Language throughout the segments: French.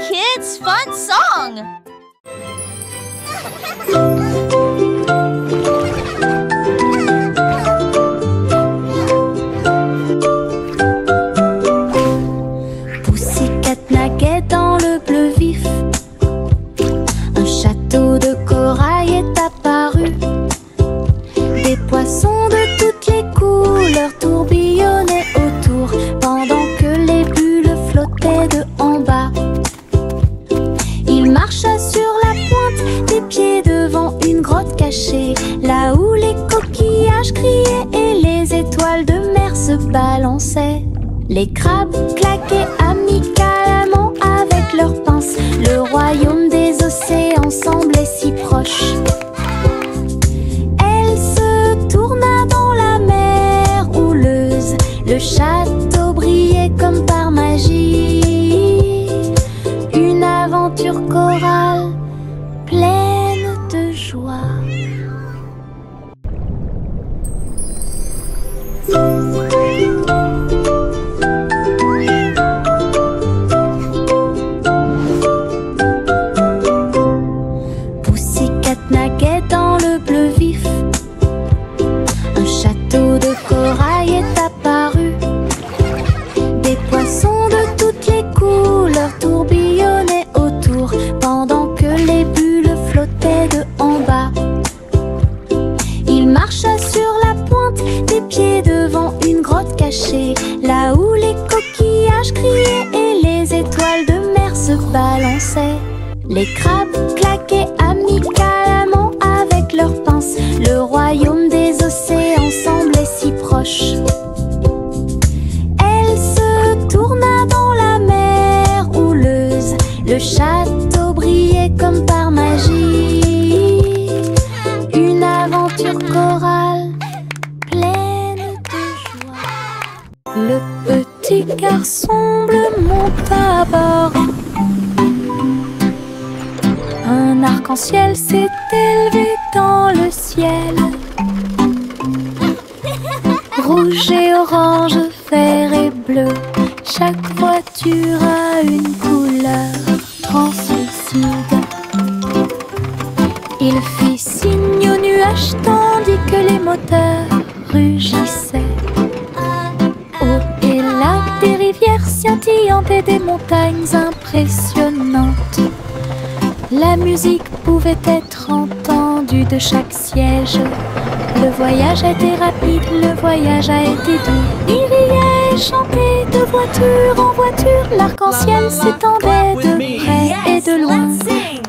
kids' fun song! Pussycat naguait dans le bleu vif. Un château de corail est apparu. Des poissons de toutes les couleurs tourbillonnaient autour, pendant que les bulles flottaient de en bas. Il marcha sur la pointe des pieds devant une grotte cachée, là où les coquillages criaient et les étoiles de mer se balançaient. Les crabes claquaient amicalement avec leurs pinces. Le royaume des océans semblait si proche. Elle se tourna dans la mer houleuse. Le château brillait comme par magie. Une aventure chorale pleine de joie. Pussycat naguait dans le bleu vif. Un château de corail est apparu. Des poissons de toutes les couleurs tourbillonnaient autour, pendant que les bulles flottaient de en bas. Il marcha sur la pointe des pieds devant une grotte cachée, là où les coquillages criaient et les étoiles de mer se balançaient. Les crabes claquaient amicalement avec leurs pinces. Le royaume des océans semblait si proche. Elle se tourna dans la mer houleuse. Le château brillait comme par magie. Une aventure chorale pleine de joie. Le petit garçon bleu monta à bord. Un arc-en-ciel s'est élevé dans le ciel. Rouge et orange, vert et bleu, chaque voiture a une couleur translucide. Il fit signe aux nuages tandis que les moteurs rugissaient. Oh, et là, des rivières scintillantes et des montagnes impressionnantes. La musique pouvait être entendue de chaque siège. Le voyage a été rapide, le voyage a été doux. Il riait et chantait de voiture en voiture. L'arc-en-ciel s'étendait de près et de loin.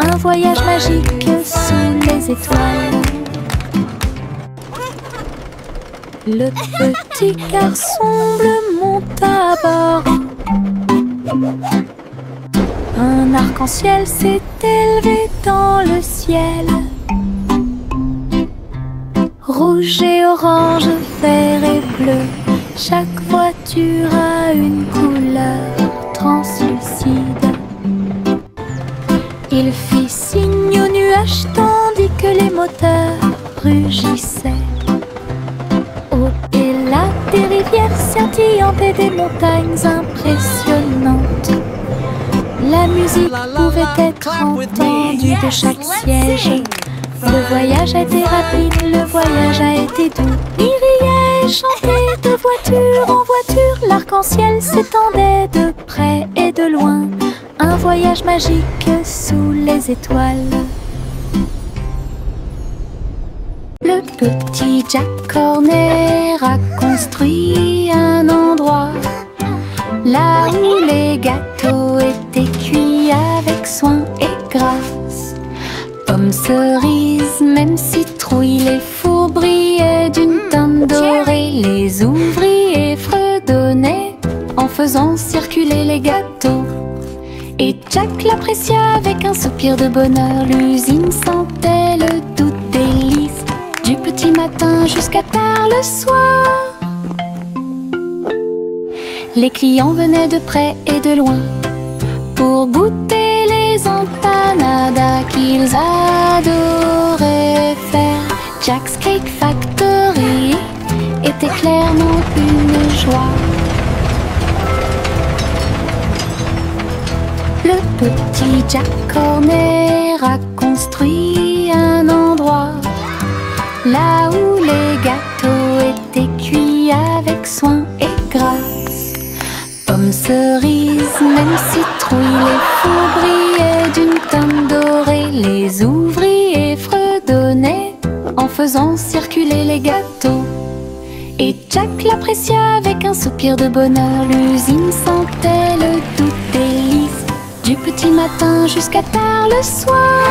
Un voyage magique sous les étoiles. Le petit garçon bleu monta à bord. Un arc-en-ciel s'est élevé dans le ciel. Rouge et orange, vert et bleu, chaque voiture a une couleur translucide. Il fit signe aux nuages tandis que les moteurs rugissaient. Oh, et là, des rivières scintillantes et des montagnes impressionnantes. La musique pouvait être entendue de chaque siège. Le voyage a été rapide, le voyage a été doux. Il riait et chantait de voiture en voiture. L'arc-en-ciel s'étendait de près et de loin. Un voyage magique sous les étoiles. Le petit Jack Horner a construit un endroit là où les gâteaux étaient cuits avec soin et grâce. Pommes, cerises, même citrouilles, les fours brillaient d'une teinte dorée. Les ouvriers fredonnaient en faisant circuler les gâteaux. Et Jack l'apprécia avec un soupir de bonheur. L'usine sentait le doux délice du petit matin jusqu'à tard le soir. Les clients venaient de près et de loin pour goûter les empanadas qu'ils adoraient faire. Jack's Cake Factory était clairement une joie. Le petit Jack Horner a construit un endroit là où les gâteaux étaient cuits avec soin et grâce. Pommes, cerises, même citrouilles, les fous brillaient d'une teinte dorée. Les ouvriers fredonnaient en faisant circuler les gâteaux. Et Jack l'apprécia avec un soupir de bonheur. L'usine sentait le doux délice du petit matin jusqu'à tard le soir.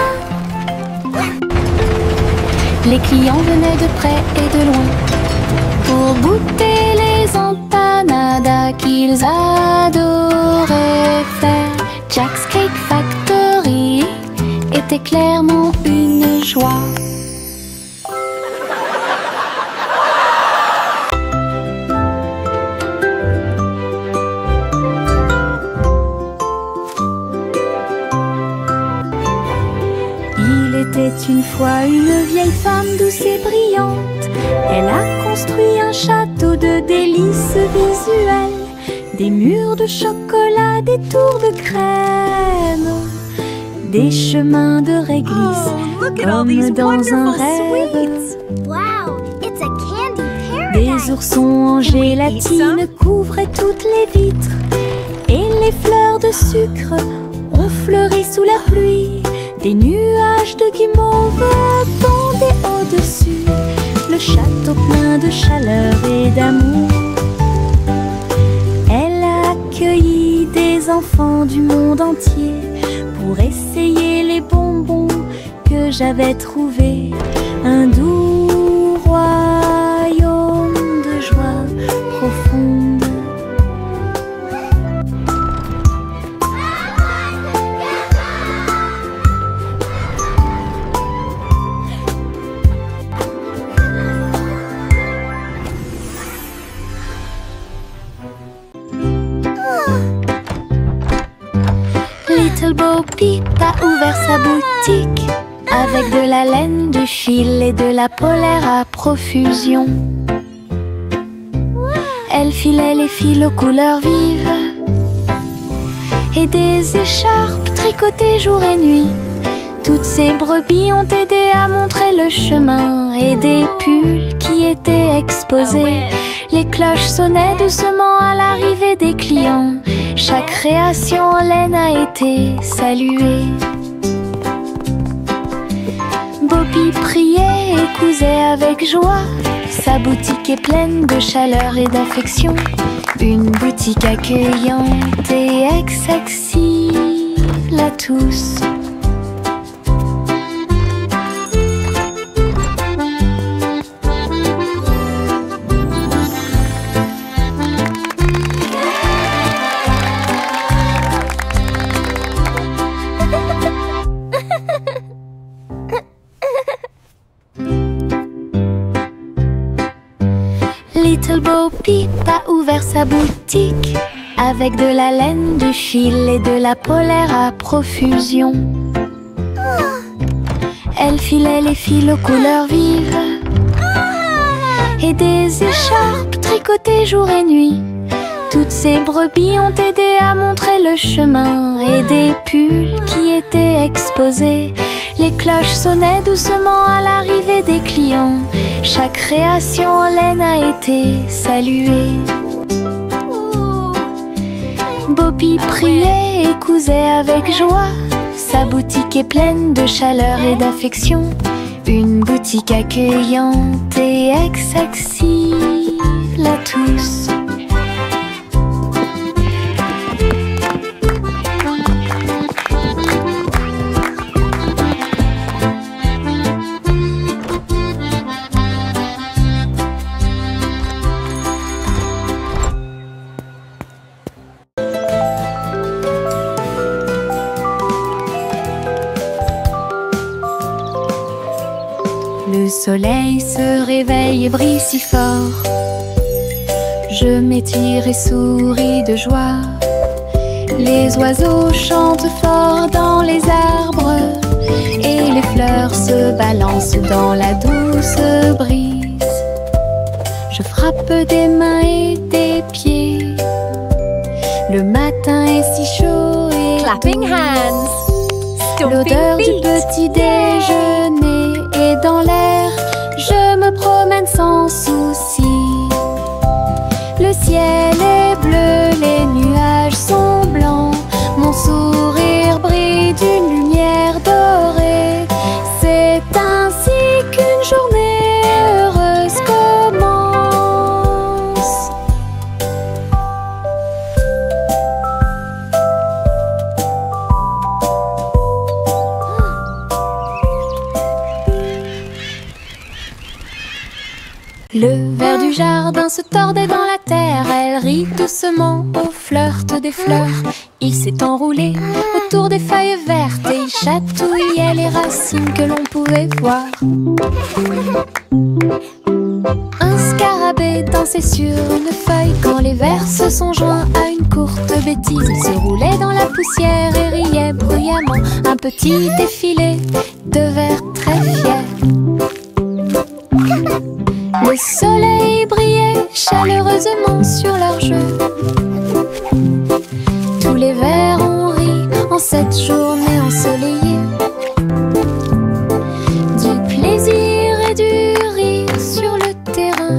Les clients venaient de près et de loin pour goûter les empanadas qu'ils adoraient faire. Jack's Cake Factory était clairement une joie. C'était une fois une vieille femme douce et brillante. Elle a construit un château de délices visuelles, des murs de chocolat, des tours de crème, des chemins de réglisse comme dans un rêve. Des oursons en gélatine couvraient toutes les vitres, et les fleurs de sucre ont fleuri sous la pluie. Des nuages de guimauve pendaient au-dessus, le château plein de chaleur et d'amour. Elle a accueilli des enfants du monde entier pour essayer les bonbons que j'avais trouvés. Un doux royaume de joie profonde. Little Bo Peep a ouvert sa boutique avec de la laine, du fil et de la polaire à profusion. Elle filait les fils aux couleurs vives et des écharpes tricotées jour et nuit. Toutes ces brebis ont aidé à montrer le chemin et des pulls qui étaient exposés. Les cloches sonnaient doucement à l'arrivée des clients. Chaque création en laine a été saluée. Bobby priait et cousait avec joie. Sa boutique est pleine de chaleur et d'affection. Une boutique accueillante et accessible à tous. Little Bo Peep a ouvert sa boutique avec de la laine, du fil et de la polaire à profusion. Elle filait les fils aux couleurs vives et des écharpes tricotées jour et nuit. Toutes ces brebis ont aidé à montrer le chemin et des pulls qui étaient exposés. Les cloches sonnaient doucement à l'arrivée des clients. Chaque création en laine a été saluée. Bobby priait et cousait avec joie. Sa boutique est pleine de chaleur et d'affection. Une boutique accueillante et accessible à tous. Le soleil se réveille et brille si fort. Je m'étire et souris de joie. Les oiseaux chantent fort dans les arbres et les fleurs se balancent dans la douce brise. Je frappe des mains et des pieds. Le matin est si chaud et clapping hands. L'odeur du petit déjeuner est dans l'air. Je me promène sans souci. Le ciel est bleu, les nuages sont blancs. Mon sourire brille d'une lumière dorée. C'est ainsi qu'une journée heureuse commence. Le ver du jardin se tordait dans la terre. Elle rit doucement au flirt des fleurs. Il s'est enroulé autour des feuilles vertes et il chatouillait les racines que l'on pouvait voir. Un scarabée dansait sur une feuille quand les vers se sont joints à une courte bêtise. Il se roulait dans la poussière et riait bruyamment. Un petit défilé de vers très fiers. Le soleil brillait chaleureusement sur leur jeu. Tous les vers ont ri en cette journée ensoleillée. Du plaisir et du rire sur le terrain.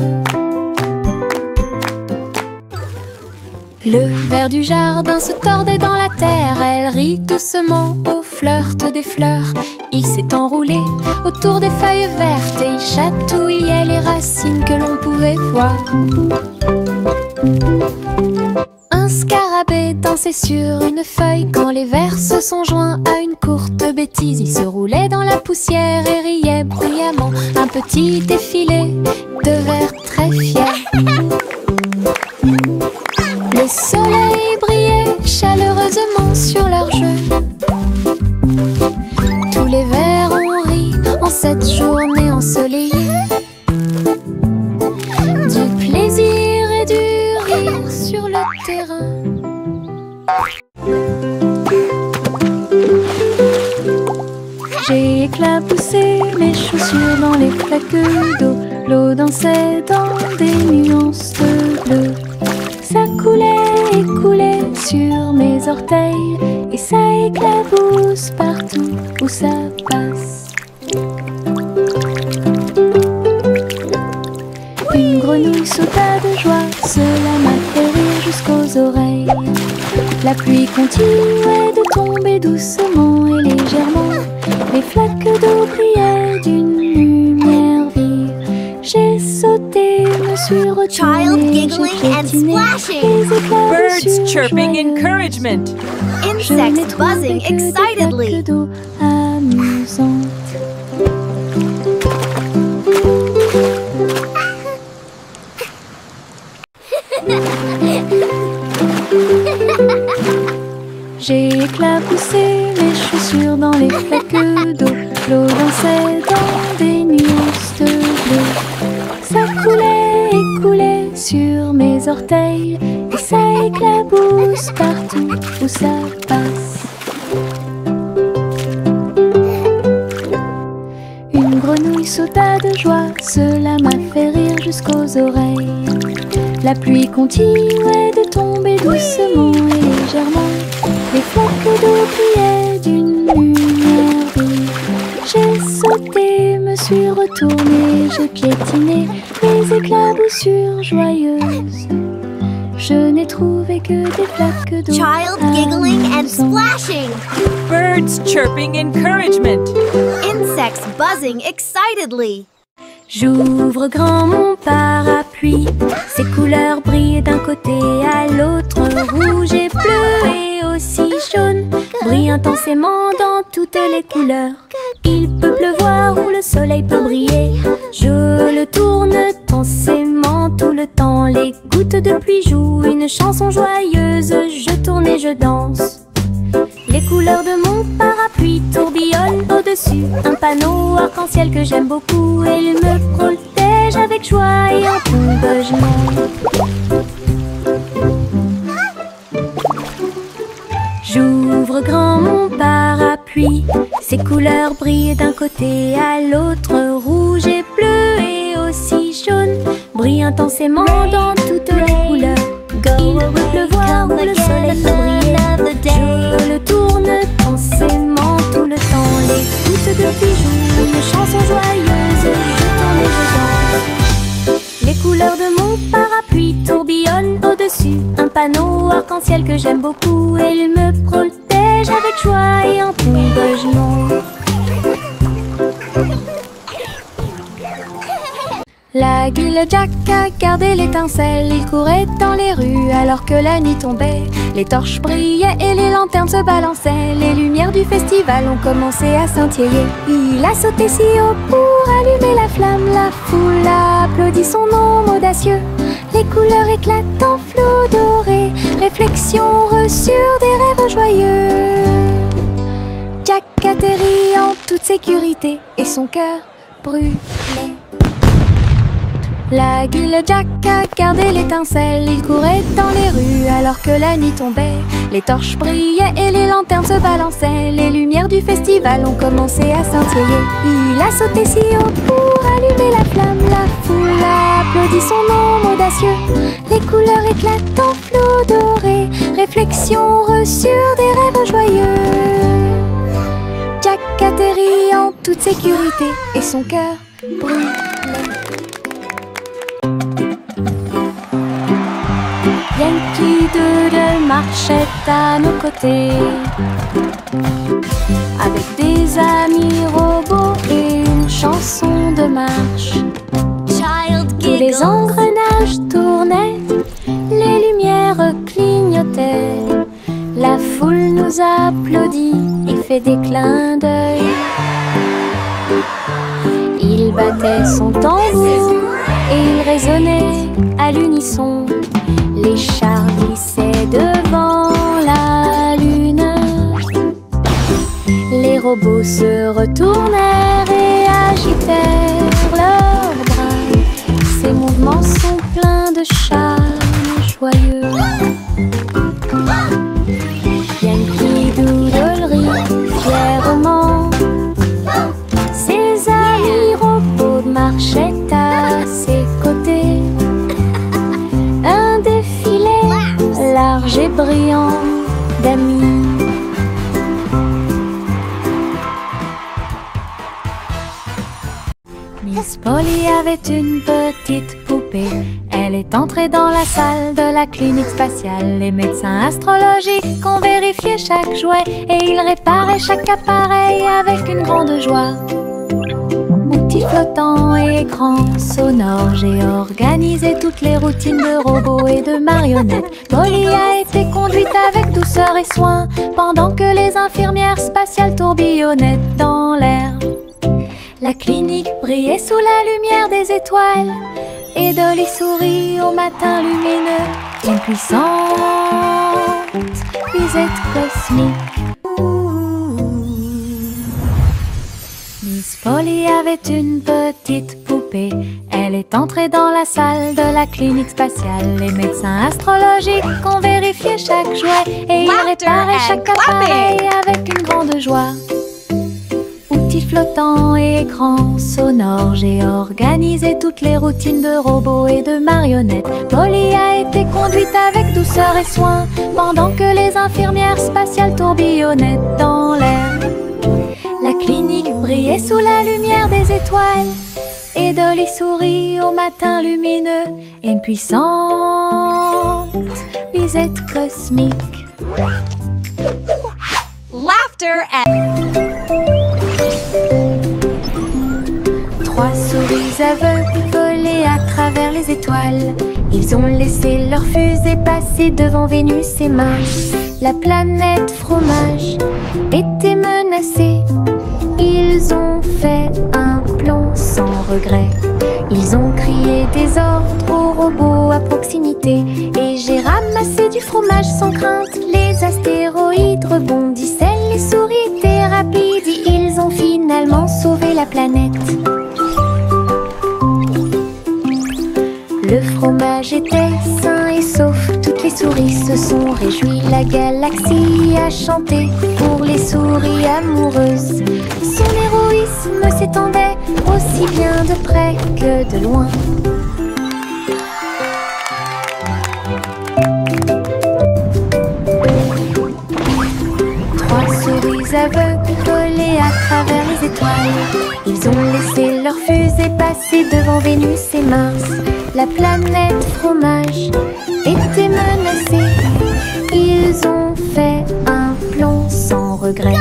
Le ver du jardin se tordait dans la terre. Elle rit doucement au flirt des fleurs. Il s'est enroulé autour des feuilles vertes et il chatouillait les racines que l'on pouvait voir. Un scarabée dansait sur une feuille quand les vers se sont joints à une courte bêtise. Il se roulait dans la poussière et riait bruyamment. Un petit défilé de vers très fiers. Le soleil brillait chaleureusement sur leur jeu. Tous les vers ont ri en cette journée ensoleillée. Du plaisir et du rire sur le terrain. J'ai éclaboussé mes chaussures dans les flaques d'eau. L'eau dansait dans des nuances de bleu. Ça coulait et coulait sur mes orteils et ça éclabousse partout où ça passe. Une grenouille sauta de joie, cela m'a fait rire jusqu'aux oreilles. La pluie continuait de tomber doucement et légèrement. Les flaques d'eau brillaient d'une lumière vive. J'ai sauté, me suis retournée, j'ai piétiné les éclats Birds chirping encouragement. Insects buzzing excitedly. d'eau amusantes. J'ai éclaboussé mes chaussures dans les flaques d'eau. L'eau dansait dans des nuances de bleu. Ça coulait et coulait sur mes orteils et ça éclabousse partout où ça passe. Une grenouille sauta de joie, cela m'a fait rire jusqu'aux oreilles. La pluie continuait de tomber doucement et légèrement. Les flaques d'eau brillaient d'une lumière vive. J'ai sauté, me suis retournée, j'ai piétiné les éclaboussures joyeuses. Je n'ai trouvé que des flaques d'eau. Child giggling and splashing. Birds chirping encouragement. Insects buzzing excitedly. J'ouvre grand mon parapluie, ses couleurs brillent d'un côté à l'autre, rouge et bleu et aussi jaune, brillent intensément dans toutes les couleurs. Il peut pleuvoir ou le soleil peut briller, je le tourne intensément tout le temps. Les gouttes de pluie jouent une chanson joyeuse, je tourne et je danse. Les couleurs de mon parapluie tourbillonnent au-dessus un panneau arc-en-ciel que j'aime beaucoup. Et il me protège avec joie et en tombe je m'aime. J'ouvre grand mon parapluie, ses couleurs brillent d'un côté à l'autre, rouge et bleu et aussi jaune, brillent intensément dans toutes les couleurs. Il peut pleuvoir ou le soleil peut briller, je le tourne panneau arc-en-ciel que j'aime beaucoup. Et il me protège avec joie et en tombe genou. La guille Jack a gardé l'étincelle. Il courait dans les rues alors que la nuit tombait. Les torches brillaient et les lanternes se balançaient. Les lumières du festival ont commencé à scintiller. Il a sauté si haut pour allumer la flamme. La foule a applaudi son nom audacieux. Les couleurs éclatent en flot doré. Réflexion reçue des rêves joyeux. Jack atterrit en toute sécurité et son cœur brûlait. La guille Jack a gardé l'étincelle. Il courait dans les rues alors que la nuit tombait. Les torches brillaient et les lanternes se balançaient. Les lumières du festival ont commencé à scintiller. Il a sauté si haut pour allumer la flamme. La foule a applaudi son nom audacieux. Les couleurs éclatent en flot doré. Réflexion reçue des rêves joyeux. Jack atterrit en toute sécurité et son cœur brûlait. Yankee Doodle marchait à nos côtés, avec des amis robots et une chanson de marche. Tous les engrenages tournaient, les lumières clignotaient. La foule nous applaudit et fait des clins d'œil. Il battait son tambour et il résonnait à l'unisson. Les chars glissaient devant la lune. Les robots se retournèrent et agitèrent leurs bras. Ces mouvements sont pleins de charme joyeux. Yankee Doodle rit fièrement. Ses amis robots marchaient à ses côtés. Un défilé large et brillant d'amis. Miss Polly avait une petite poupée. Elle est entrée dans la salle de la clinique spatiale. Les médecins astrologiques ont vérifié chaque jouet et ils réparaient chaque appareil avec une grande joie. Outils flottants et écrans sonores, j'ai organisé toutes les routines de robots et de marionnettes. Polly a été conduite avec douceur et soin pendant que les infirmières spatiales tourbillonnaient dans l'air. La clinique brillait sous la lumière des étoiles et Dolly sourit au matin lumineux. Une puissante visite cosmique. Miss Polly avait une petite poupée. Elle est entrée dans la salle de la clinique spatiale. Les médecins astrologiques ont vérifié chaque jouet et ils réparaient chaque appareil avec une grande joie. Outils flottants et écrans sonores, j'ai organisé toutes les routines de robots et de marionnettes. Polly a été conduite avec douceur et soin pendant que les infirmières spatiales tourbillonnaient dans l'air. La clinique brillait sous la lumière des étoiles et Dolly sourit au matin lumineux. Une puissante visite cosmique. Laughter Trois souris aveugles volaient à travers les étoiles. Ils ont laissé leur fusée passer devant Vénus et Mars. La planète fromage était menacée. Ils ont fait un plan sans regret. Ils ont crié des ordres aux robots à proximité. Et j'ai ramassé du fromage sans crainte. Les astéroïdes rebondissaient, les souris étaient rapides. Ils ont finalement sauvé la planète. Le fromage était sain et sauf. Toutes les souris se sont réjouies. La galaxie a chanté pour les souris amoureuses. Son héroïsme s'étendait aussi bien de près que de loin. Trois souris aveugles volaient à travers les étoiles. Ils ont laissé leur fusée passer devant Vénus et Mars. La planète fromage été menacés. Ils ont fait un plomb sans regret.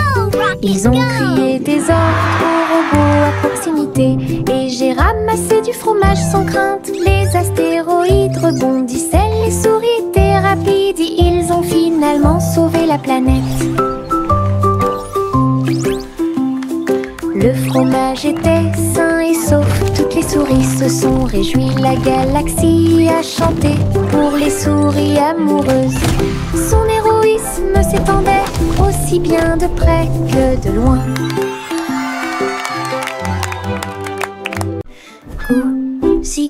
Ils ont crié des ordres aux robots à proximité. Et j'ai ramassé du fromage sans crainte. Les astéroïdes rebondissaient, les souris étaient rapides. Ils ont finalement sauvé la planète. Le fromage était sain et sauf. Toutes les souris se sont réjouies. La galaxie a chanté pour les souris amoureuses. Son héroïsme s'étendait aussi bien de près que de loin.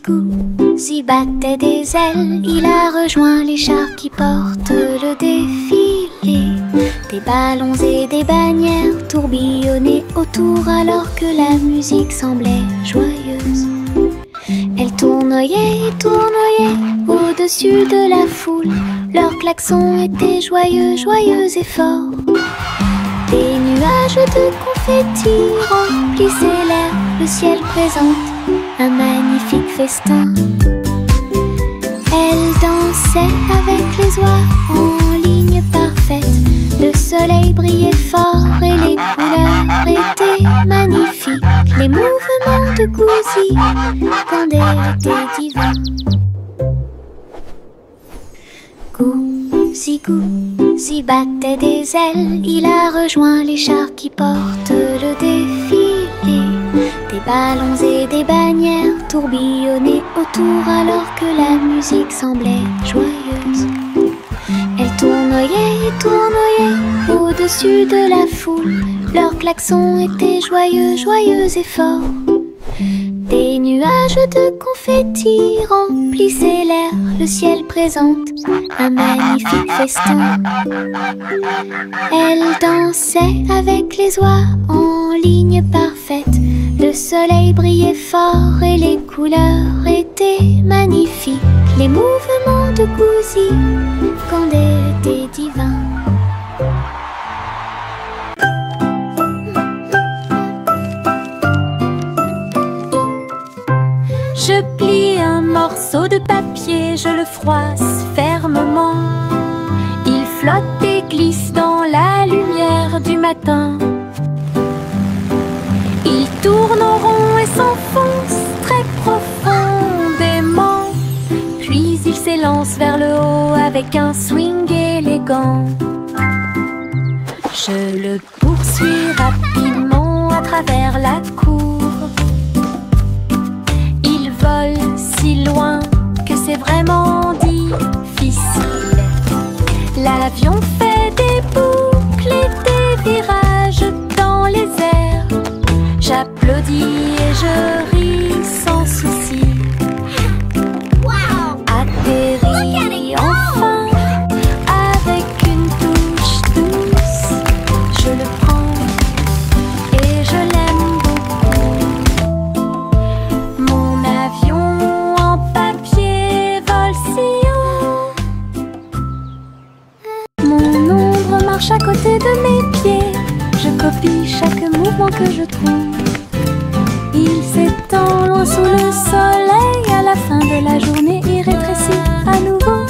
Gouzi battait des ailes. Il a rejoint les chars qui portent le défilé. Des ballons et des bannières tourbillonnaient autour alors que la musique semblait joyeuse. Elle tournoyait et tournoyait au-dessus de la foule. Leurs klaxons étaient joyeux, joyeux et forts. Des nuages de confettis remplissaient l'air. Le ciel présente un magnifique festin. Elle dansait avec les oies en ligne parfaite. Le soleil brillait fort et les couleurs étaient magnifiques. Les mouvements de Gouzi quand elle était divin. Gouzi battait des ailes. Il a rejoint les chars qui portent le défilé. Des ballons et des bannières tourbillonnaient autour alors que la musique semblait joyeuse. Elle tournoyait et tournoyait au-dessus de la foule. Leurs klaxons étaient joyeux, joyeux et forts. Des nuages de confettis remplissaient l'air. Le ciel présente un magnifique festin. Elle dansait avec les oies en ligne parfaite. Le soleil brillait fort et les couleurs étaient magnifiques. Les mouvements de Gouzi quand elle était divin. Je plie un morceau de papier, je le froisse fermement. Il flotte et glisse dans la lumière du matin. Il tourne en rond et s'enfonce très profondément. Puis il s'élance vers le haut avec un swing élégant. Je le poursuis rapidement à travers la cour. Il vole si loin que c'est vraiment difficile. L'avion fait des boucles et des virages dans les airs. J'applaudis et je ris sans souci. Atterri enfin avec une touche douce. Je le prends et je l'aime beaucoup. Mon avion en papier vole si haut. Mon ombre marche à côté de mes pieds. Je copie chaque mouvement que je trouve. Il s'étend loin sous le soleil. À la fin de la journée, il rétrécit à nouveau.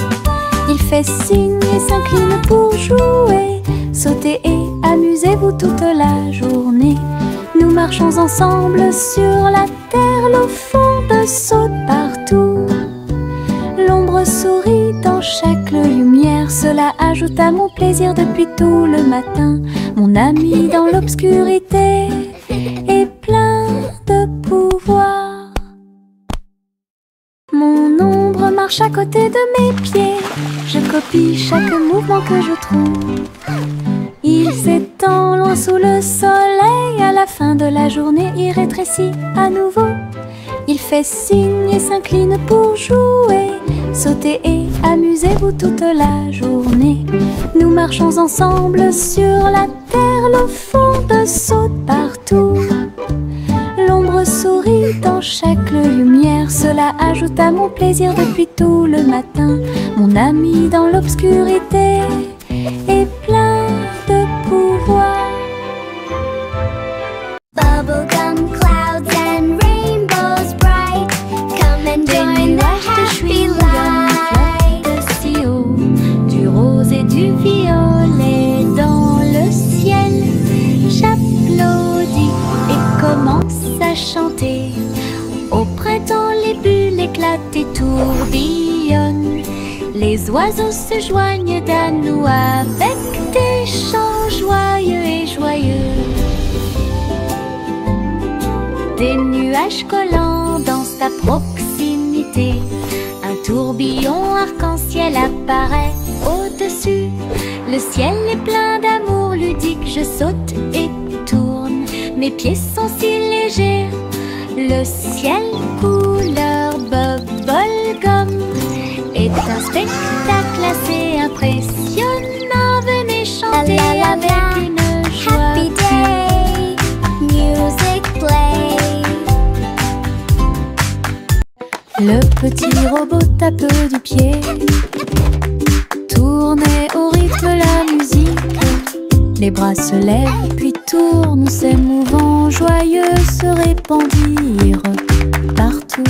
Il fait signe et s'incline pour jouer. Sautez et amusez-vous toute la journée. Nous marchons ensemble sur la terre. L'eau fonde, saute partout. L'ombre sourit dans chaque lumière. Cela ajoute à mon plaisir depuis tout le matin. Mon ami dans l'obscurité est plein de pouvoir. Mon ombre marche à côté de mes pieds. Je copie chaque mouvement que je trouve. Il s'étend loin sous le soleil. À la fin de la journée, il rétrécit à nouveau. Il fait signe et s'incline pour jouer. Sautez et amusez-vous toute la journée. Nous marchons ensemble sur la terre. L'eau fonde, saute partout. L'ombre sourit dans chaque lumière. Cela ajoute à mon plaisir depuis tout le matin. Mon ami dans l'obscurité est plein de pouvoir. Bubblegum clouds and rainbows bright. Come and join the happy light. du violet dans le ciel. J'applaudis et commence à chanter. Au printemps, les bulles éclatent et tourbillonnent. Les oiseaux se joignent à nous avec des chants joyeux et joyeux. Des nuages collants dansent à proximité. Un tourbillon arc-en-ciel apparaît au-dessus. Le ciel est plein d'amour ludique. Je saute et tourne. Mes pieds sont si légers. Le ciel couleur bubblegum est un spectacle assez impressionnant. Venez chanter avec une joie. Happy day, music play. Le petit robot tape du pied, tournez au rythme la musique. Les bras se lèvent puis tournent, s'émouvant, joyeux se répandirent partout.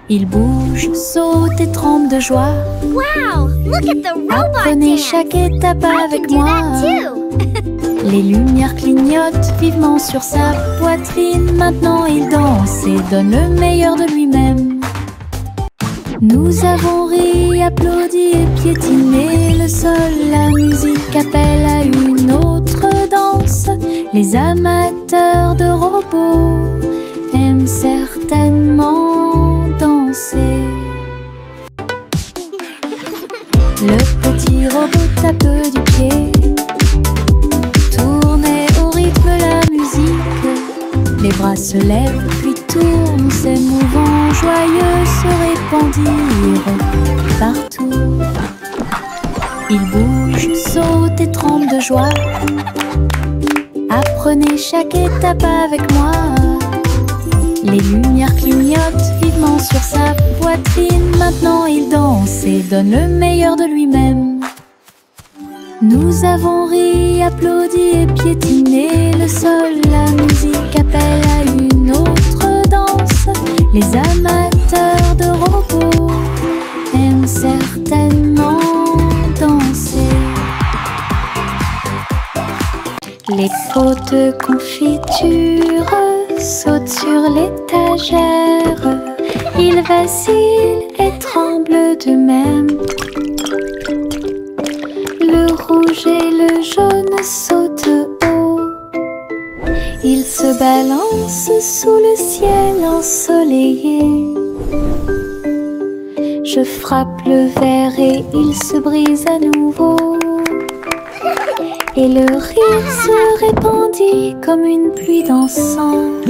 Ils bougent, sautent et tremblent de joie. Wow, look at the robot Apprenez dance. chaque étape avec Do moi. that too. Les lumières clignotent vivement sur sa poitrine. Maintenant il danse et donne le meilleur de lui-même. Nous avons ri, applaudi et piétiné le sol. La musique appelle à une autre danse. Les amateurs de robots aiment certainement danser. Le petit robot tape du pied, tournez au rythme la musique. Les bras se lèvent puis tournent, s'émouvant, joyeux se répandirent partout. Ils bougent, sautent et tremblent de joie. Apprenez chaque étape avec moi. Les lumières clignotent vivement sur sa poitrine. Maintenant il danse et donne le meilleur de lui-même. Nous avons ri, applaudi et piétiné le sol. La musique appelle à une autre danse. Les amateurs de robots aiment certainement danser. Les pots de confiture sautent sur l'étagère. Ils vacillent et tremblent d'eux-mêmes. Le rouge et le jaune sautent haut. Ils se balancent sous le ciel ensoleillé. Je frappe le verre et il se brise à nouveau. Et le rire se répandit comme une pluie dansante.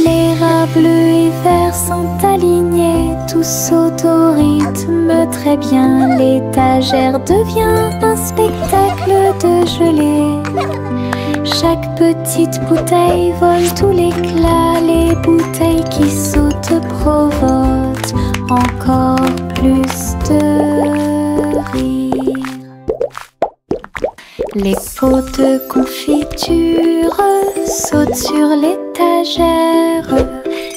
Les rats bleus et verts sont alignés, tous sautent au rythme très bien. L'étagère devient un spectacle de gelée. Chaque petite bouteille vole tout l'éclat. Les bouteilles qui sautent provoquent encore plus de rire. Les pots de confiture sautent sur l'étagère.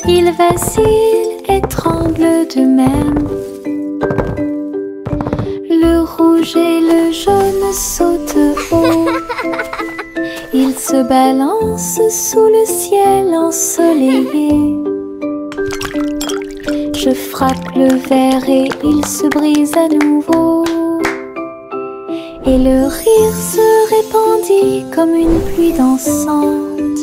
Ils vacillent et tremblent d'eux-mêmes. Le rouge et le jaune sautent haut. Ils se balancent sous le ciel ensoleillé. Je frappe le verre et il se brise à nouveau. Et le rire se répandit comme une pluie dansante.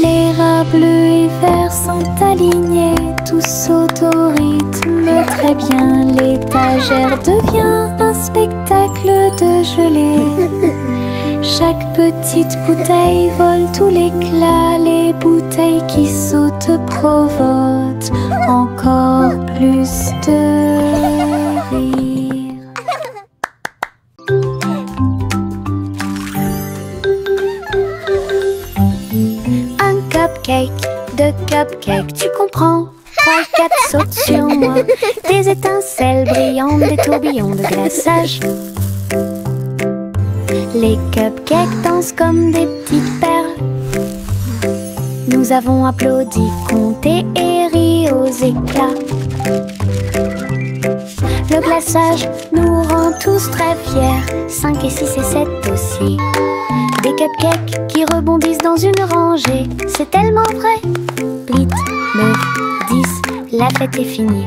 Les rats bleus et verts sont alignés, tous sautent au rythme très bien. L'étagère devient un spectacle de gelée. Chaque petite bouteille vole tout l'éclat. Les bouteilles qui sautent provoquent encore plus de rire. Cupcake, deux cupcakes, tu comprends? 3 et 4 sautent sur moi. Des étincelles brillantes, des tourbillons de glaçage. Les cupcakes dansent comme des petites perles. Nous avons applaudi, compté et ri aux éclats. Le glaçage nous rend tous très fiers. 5 et 6 et 7 aussi. Des cupcakes qui rebondissent dans une rangée. C'est tellement vrai. 8, 9, 10, la fête est finie.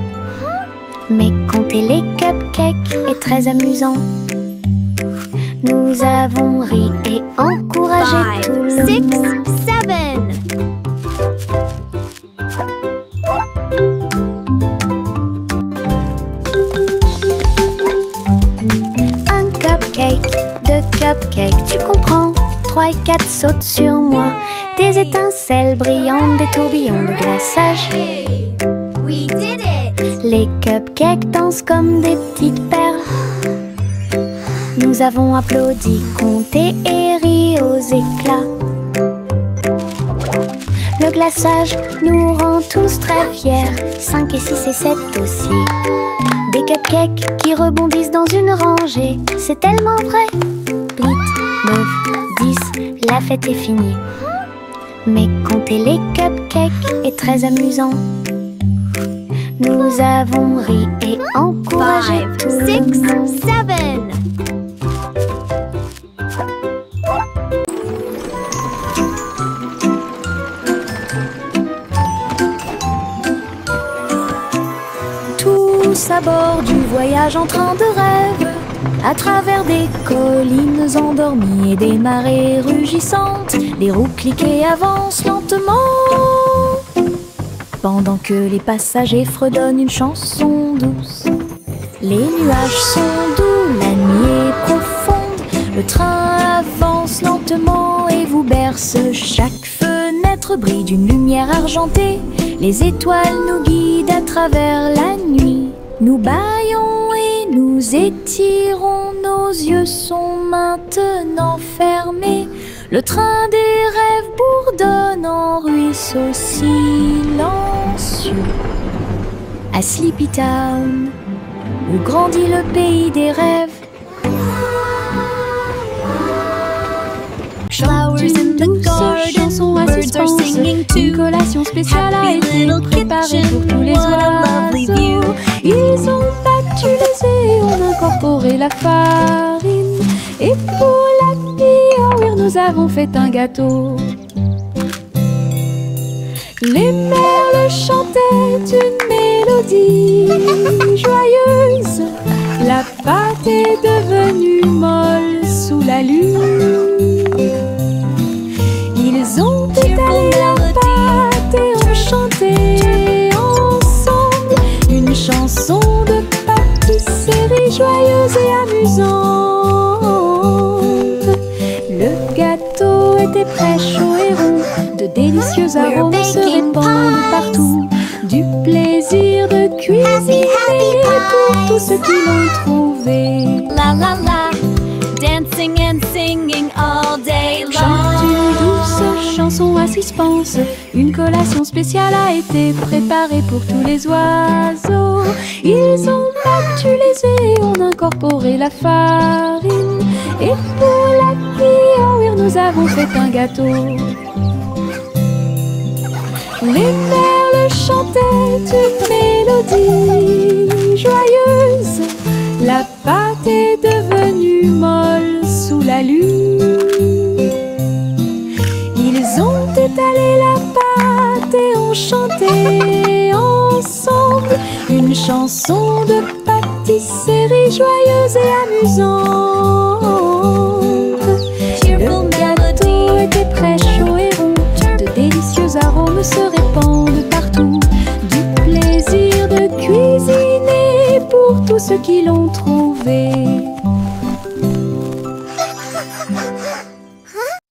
Mais compter les cupcakes est très amusant. Nous avons ri et encouragé tout le 6, monde. 7. Un cupcake, 2 cupcakes, tu comprends. 3 et 4 sautent sur moi. Des étincelles brillantes, des tourbillons de glaçage. Hey, we did it! Les cupcakes dansent comme des petites perles. Nous avons applaudi, compté et ri aux éclats. Le glaçage nous rend tous très fiers. 5 et 6 et 7 aussi. Des cupcakes qui rebondissent dans une rangée. C'est tellement vrai. 8, 9, 10, la fête est finie. Mais compter les cupcakes est très amusant. Nous avons ri et encouragé 5, tout le 6, monde. 7. Tous à bord du voyage en train de rêve, à travers des collines endormies et des marées rugissantes, les roues cliquent et avancent lentement. Pendant que les passagers fredonnent une chanson douce. Les nuages sont doux, la nuit est profonde. Le train avance lentement et vous berce. Chaque fenêtre brille d'une lumière argentée. Les étoiles nous guident à travers la nuit. Nous bâillons et nous étirons. Nos yeux sont maintenant fermés. Le train des rêves bourdonne en ruisseau silencieux. À Sleepy Town, où grandit le pays des rêves. Flowers in the garden, birds are singing too. Une collation spéciale a Happy été little préparée kitchen, pour tous les what a lovely view. oiseaux. Ils ont battu les œufs et ont incorporé la farine. Et pour la nuit, nous avons fait un gâteau. Les merles chantaient une mélodie joyeuse. La pâte est devenue molle sous la lune. Ils ont étalé la pâte et ont chanté ensemble une chanson de pâtisserie joyeuse et amusante. Le gâteau était prêt, chaud et rond. De délicieux arômes se répandent partout. Du plaisir de cuisiner pour tous ceux qui l'ont trouvé. La la la, dancing and singing all day Chante une long. douce chanson à suspense. Une collation spéciale a été préparée pour tous les oiseaux. Ils ont battu les œufs et ont incorporé la farine. Et pour la nuit, nous avons fait un gâteau. Les merles chantaient une mélodie joyeuse. La pâte est devenue molle sous la lune. Ils ont étalé la pâte et ont chanté ensemble une chanson de pâtisserie joyeuse et amusante. Le gâteau était prêt, chaud et rond. De délicieux arômes se répandent partout. Du plaisir de cuisiner pour tous ceux qui l'ont trouvé.